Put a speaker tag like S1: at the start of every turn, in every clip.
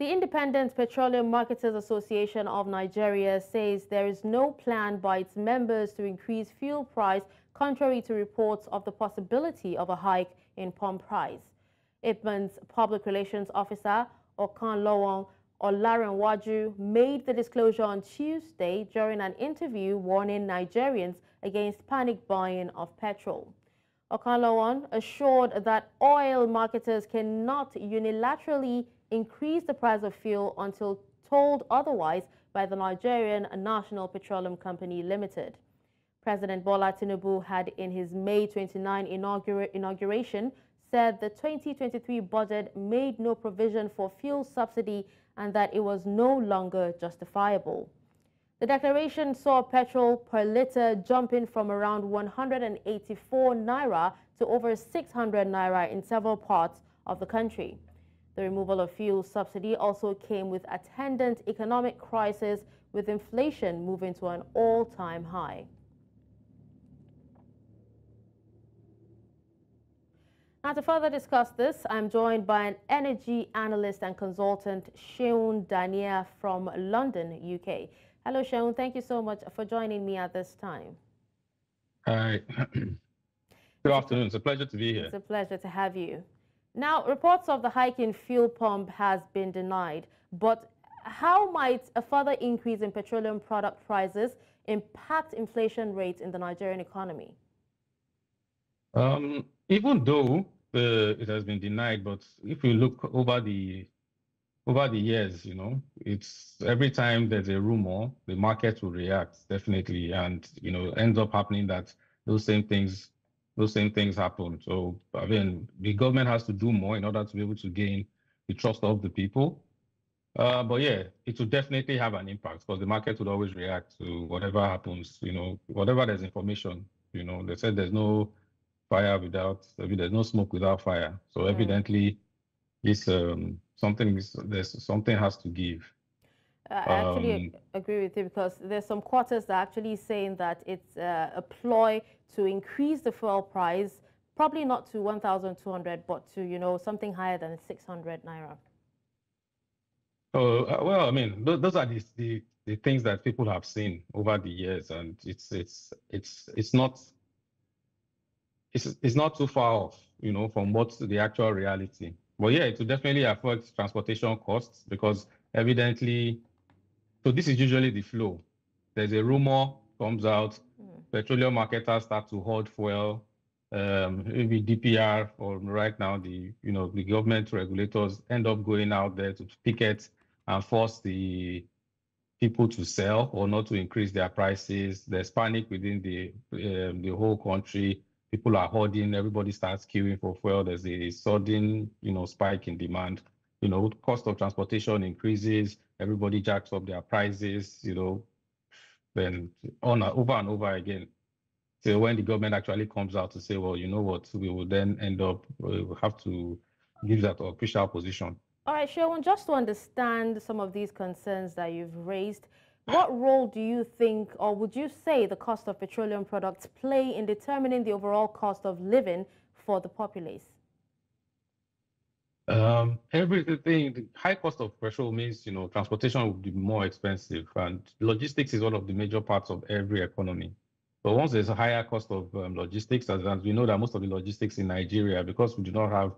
S1: The Independent Petroleum Marketers Association of Nigeria says there is no plan by its members to increase fuel price, contrary to reports of the possibility of a hike in pump price. IPMAN's Public Relations Officer, Okanlawon Olanrewaju, made the disclosure on Tuesday during an interview warning Nigerians against panic buying of petrol. Okanlawon assured that oil marketers cannot unilaterally increase the price of fuel until told otherwise by the Nigerian National Petroleum Company Limited. President Bola Tinubu had in his May 29 inauguration said the 2023 budget made no provision for fuel subsidy and that it was no longer justifiable. The declaration saw petrol per litre jumping from around 184 naira to over 600 naira in several parts of the country. The removal of fuel subsidy also came with attendant economic crisis, with inflation moving to an all-time high. Now, to further discuss this, I'm joined by an energy analyst and consultant, Seun Daniel from London, UK. Hello, Seun. Thank you so much for joining me at this time.
S2: Hi. Good afternoon. It's a pleasure to be here.
S1: It's a pleasure to have you. Now, reports of the hike in fuel pump has been denied, but how might a further increase in petroleum product prices impact inflation rates in the Nigerian economy?
S2: Even though it has been denied, but if you look over the years, it's every time there's a rumor, the market will react definitely, and ends up happening that those same things happen. So I mean, the government has to do more in order to be able to gain the trust of the people. But yeah, it will definitely have an impact because the market would always react to whatever happens. Whatever there's information. They said there's no fire there's no smoke without fire. So evidently, it's something has to give.
S1: I actually agree with you, because there's some quarters that are actually saying that it's a ploy to increase the fuel price, probably not to 1,200, but to, something higher than 600 naira.
S2: Oh, well, I mean, those are the things that people have seen over the years, and it's not too far off, from what's the actual reality. But yeah, it will definitely affect transportation costs because evidently, so this is usually the flow. There's a rumor comes out, petroleum marketers start to hoard fuel, maybe DPR, or right now the government regulators end up going out there to picket and force the people to sell or not to increase their prices. There's panic within the whole country. People are hoarding, everybody starts queuing for fuel. There's a sudden, spike in demand. Cost of transportation increases, everybody jacks up their prices, then over and over again. So when the government actually comes out to say, well, you know what, we will then we'll have to give that official position.
S1: All right, Seun, just to understand some of these concerns that you've raised, what role do you think, or would you say, the cost of petroleum products play in determining the overall cost of living for the populace?
S2: Everything, the high cost of petrol means, transportation will be more expensive, and logistics is one of the major parts of every economy. But once there's a higher cost of logistics, as we know that most of the logistics in Nigeria, because we do not have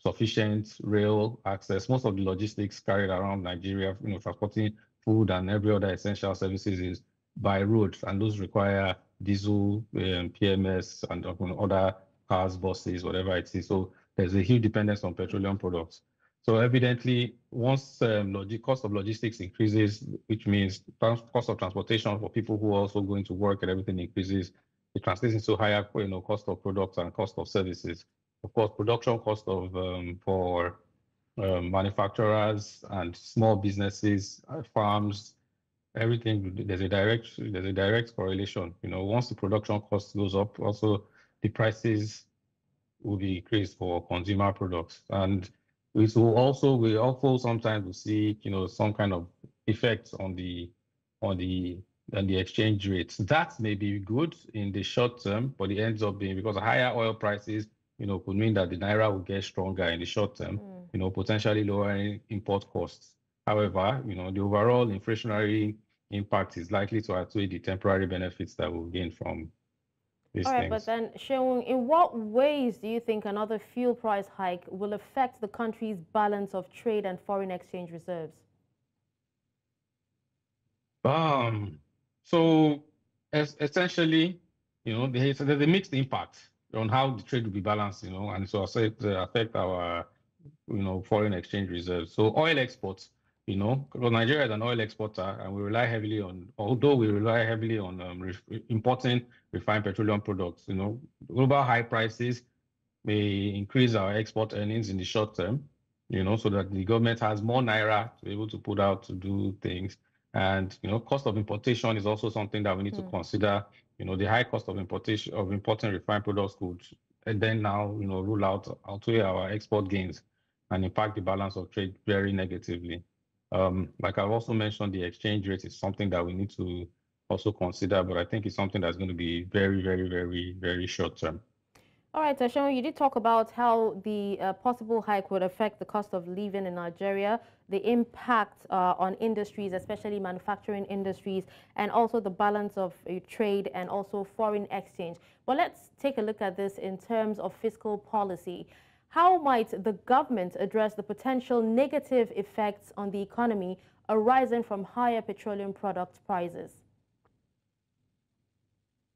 S2: sufficient rail access, most of the logistics carried around Nigeria, transporting food and every other essential services is by road, and those require diesel, PMS, and other cars, buses, whatever it is. So there's a huge dependence on petroleum products. So evidently, once cost of logistics increases, which means cost of transportation for people who are also going to work and everything increases, it translates into higher cost of products and cost of services. Of course, production cost of for manufacturers and small businesses, farms, everything, there's a direct correlation. Once the production cost goes up, also the prices will be increased for consumer products. And we also sometimes will see, some kind of effects on the exchange rates. That may be good in the short term, but it ends up being, because higher oil prices, could mean that the naira will get stronger in the short term. potentially lowering import costs. However, the overall inflationary impact is likely to outweigh the temporary benefits that we'll gain from these
S1: All right, but
S2: things.
S1: then, Seun, in what ways do you think another fuel price hike will affect the country's balance of trade and foreign exchange reserves?
S2: So essentially, there's a mixed impact on how the trade will be balanced, and so affect our, foreign exchange reserves. So oil exports, because Nigeria is an oil exporter, and although we rely heavily on importing refined petroleum products, global high prices may increase our export earnings in the short term, so that the government has more naira to be able to put out to do things. And cost of importation is also something that we need to consider. The high cost of importing refined products could then now rule outweigh our export gains and impact the balance of trade very negatively. Like I've also mentioned, the exchange rate is something that we need to also consider, but I think it's something that's going to be very, very, very, very short term.
S1: All right, Seun, you did talk about how the possible hike would affect the cost of living in Nigeria, the impact on industries, especially manufacturing industries, and also the balance of trade and also foreign exchange. Well, let's take a look at this in terms of fiscal policy. How might the government address the potential negative effects on the economy arising from higher petroleum product prices?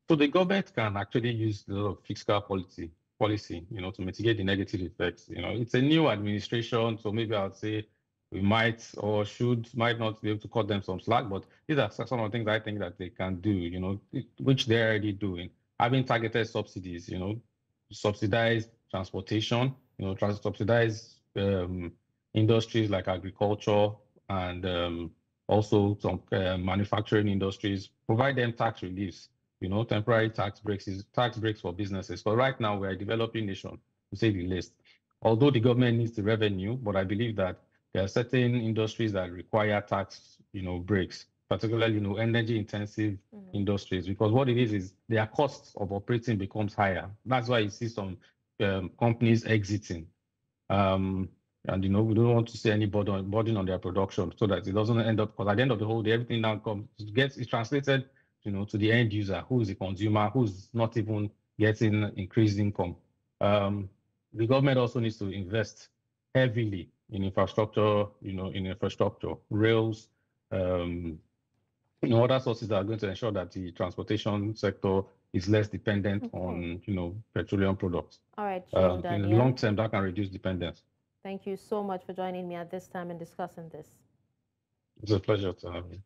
S2: So the government can actually use a lot of fiscal policy, to mitigate the negative effects. It's a new administration, so maybe I'd say we might not be able to cut them some slack, but these are some of the things I think that they can do, which they're already doing. Having targeted subsidies, subsidize transportation, subsidize industries like agriculture and also some manufacturing industries, provide them tax reliefs. Temporary tax breaks for businesses. But right now, we're a developing nation, to say the least. Although the government needs the revenue, but I believe that there are certain industries that require tax, breaks, particularly, energy-intensive industries, because what it is their costs of operating becomes higher. That's why you see some companies exiting. And we don't want to see any burden on their production, so that it doesn't end up, because at the end of the whole day, everything now is translated to the end user, who is the consumer, who's not even getting increased income. The government also needs to invest heavily in infrastructure, rails, other sources that are going to ensure that the transportation sector is less dependent on, petroleum products.
S1: All right,
S2: in the long term, that can reduce dependence.
S1: Thank you so much for joining me at this time and discussing this.
S2: It's a pleasure to have you.